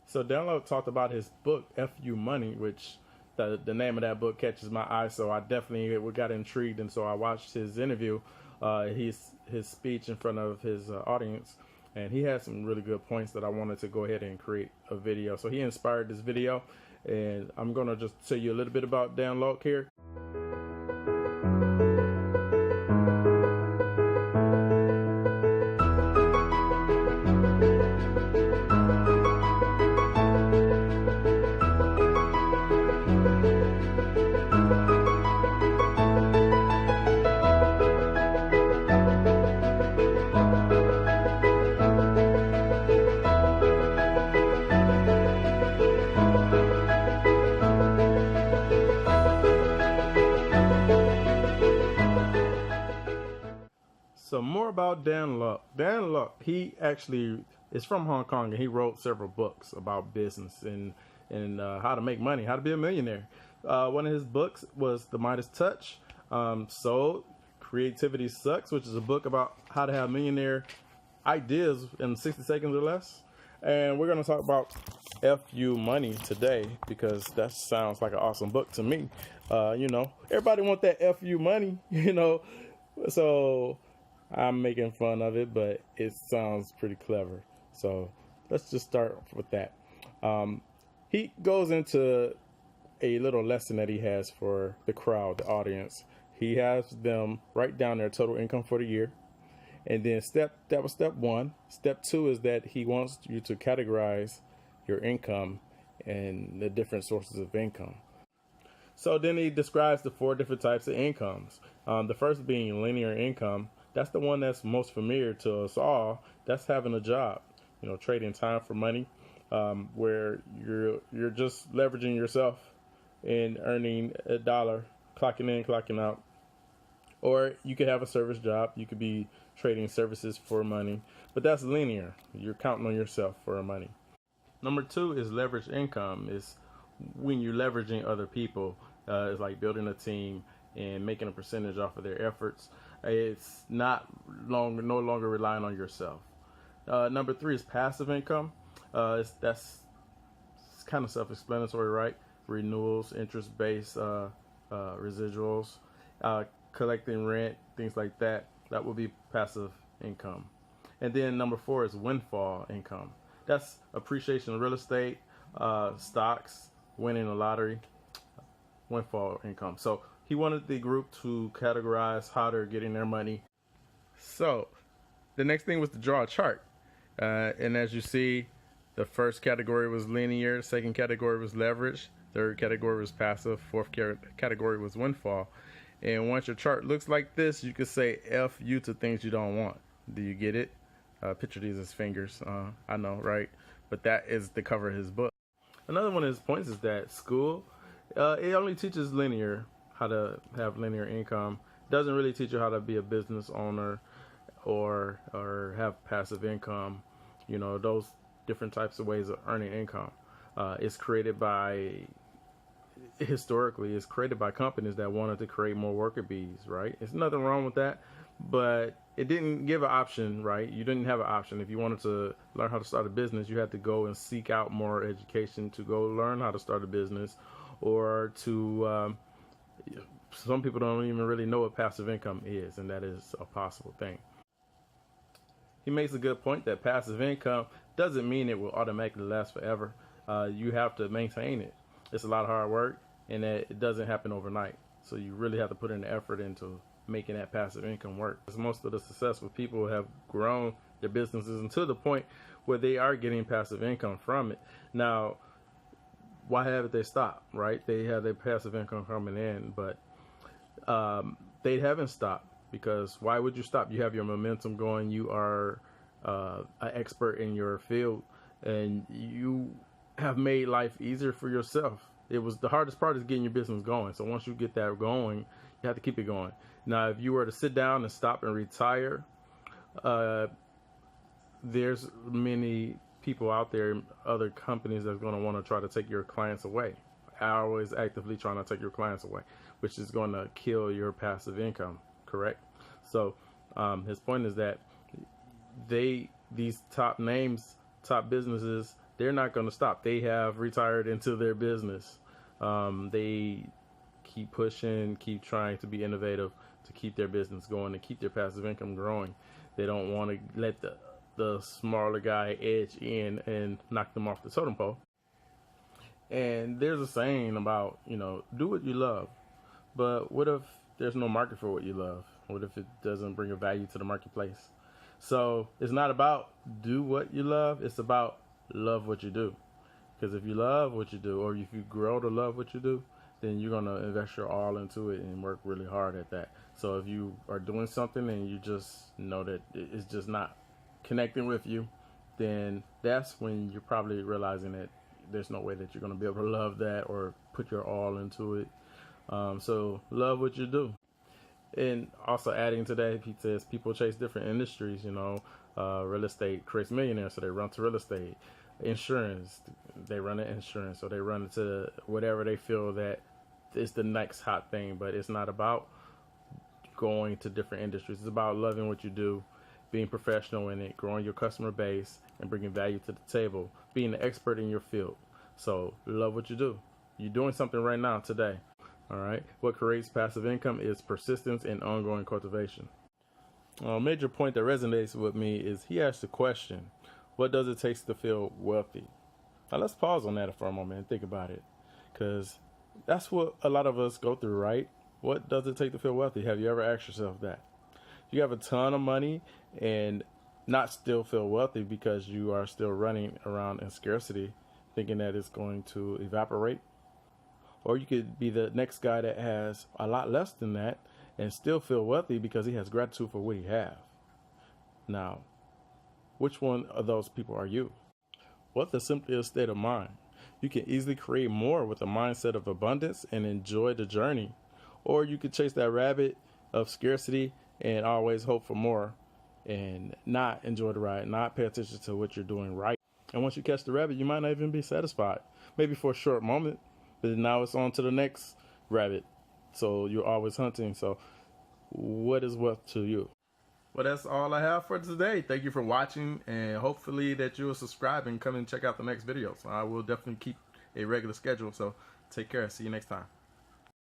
So Download talked about his book, FU Money, which the name of that book catches my eye. So I definitely got intrigued, and so I watched his interview, his speech in front of his audience, and he had some really good points that I wanted to go ahead and create a video. So he inspired this video, and I'm gonna just tell you a little bit about Download here. So more about Dan Lok. Dan Lok, he actually is from Hong Kong, and he wrote several books about business and how to make money, how to be a millionaire. One of his books was The Midas Touch. Sold Creativity Sucks, which is a book about how to have millionaire ideas in 60 seconds or less. And we're going to talk about FU Money today, because that sounds like an awesome book to me. Everybody want that FU money, so I'm making fun of it, but it sounds pretty clever. So let's just start with that. He goes into a little lesson that he has for the crowd, the audience. He has them write down their total income for the year. And then that was step one. Step two is that he wants you to categorize your income and the different sources of income. So then he describes the 4 different types of incomes. The first being linear income. That's the one that's most familiar to us all. That's having a job, trading time for money, where you're just leveraging yourself and earning a dollar, clocking in, clocking out. Or you could have a service job. You could be trading services for money, but that's linear. You're counting on yourself for money. Number 2 is leverage income. Is when you're leveraging other people. It's like building a team and making a percentage off of their efforts. It's no longer relying on yourself. Number 3 is passive income. That's kind of self-explanatory, right? Renewals, interest-based residuals, collecting rent, things like that. That would be passive income. And then number 4 is windfall income. That's appreciation of real estate, stocks, winning the lottery, windfall income. So he wanted the group to categorize how they're getting their money. So the next thing was to draw a chart. And as you see, the first category was linear, second category was leverage, third category was passive, fourth category was windfall. And once your chart looks like this, you could say F you to things you don't want. Do you get it? Picture these as fingers. I know, right? But that is the cover of his book. Another one of his points is that school, it only teaches linear, how to have linear income. It doesn't really teach you how to be a business owner or have passive income. Those different types of ways of earning income. Historically, it's created by companies that wanted to create more worker bees, right? There's nothing wrong with that, but it didn't give an option, right? You didn't have an option. If you wanted to learn how to start a business, you had to go and seek out more education to go learn how to start a business, or to, some people don't even really know what passive income is, and that is a possible thing. He makes a good point that passive income doesn't mean it will automatically last forever. You have to maintain it. It's a lot of hard work, and it doesn't happen overnight. So you really have to put in the effort into making that passive income work. Because most of the successful people have grown their businesses to the point where they are getting passive income from it. Now, why haven't they stopped, right? They have their passive income coming in, but they haven't stopped, because why would you stop? You have your momentum going. You are an expert in your field, and you have made life easier for yourself. It was the hardest part is getting your business going. So once you get that going, you have to keep it going. Now, if you were to sit down and stop and retire, there's many people out there, other companies that's going to want to try to take your clients away. Are always actively trying to take your clients away, which is going to kill your passive income, correct? So his point is that these top names, top businesses, they're not going to stop. They have retired into their business. They keep pushing, keep trying to be innovative to keep their business going and keep their passive income growing. They don't want to let the smaller guy edge in and knock them off the totem pole. And there's a saying about, do what you love. But what if there's no market for what you love? What if it doesn't bring a value to the marketplace? So it's not about do what you love. It's about love what you do. Because if you love what you do, or if you grow to love what you do, then you're going to invest your all into it and work really hard at that. So if you are doing something and you just know that it's just not connecting with you, then that's when you're probably realizing that there's no way that you're going to be able to love that or put your all into it. So love what you do. And also adding to that, he says people chase different industries. Real estate creates millionaires, so they run to real estate. Insurance, they run to insurance, so they run into whatever they feel that is the next hot thing. But it's not about going to different industries. It's about loving what you do, being professional in it, growing your customer base, and bringing value to the table, being an expert in your field. So love what you do. You're doing something right now today. All right. What creates passive income is persistence and ongoing cultivation. A major point that resonates with me is he asked the question, what does it take to feel wealthy? Now let's pause on that for a moment and think about it, because that's what a lot of us go through, right? What does it take to feel wealthy? Have you ever asked yourself that? You have a ton of money and not still feel wealthy because you are still running around in scarcity, thinking that it's going to evaporate. Or you could be the next guy that has a lot less than that and still feel wealthy because he has gratitude for what he has. Now, which one of those people are you? What's the simplest state of mind? You can easily create more with a mindset of abundance and enjoy the journey. Or you could chase that rabbit of scarcity and always hope for more and not enjoy the ride, not pay attention to what you're doing right. And once you catch the rabbit, you might not even be satisfied. Maybe for a short moment, but now it's on to the next rabbit. So you're always hunting. So what is wealth to you? Well, that's all I have for today. Thank you for watching, and hopefully that you will subscribe and come and check out the next videos. I will definitely keep a regular schedule. So take care. See you next time.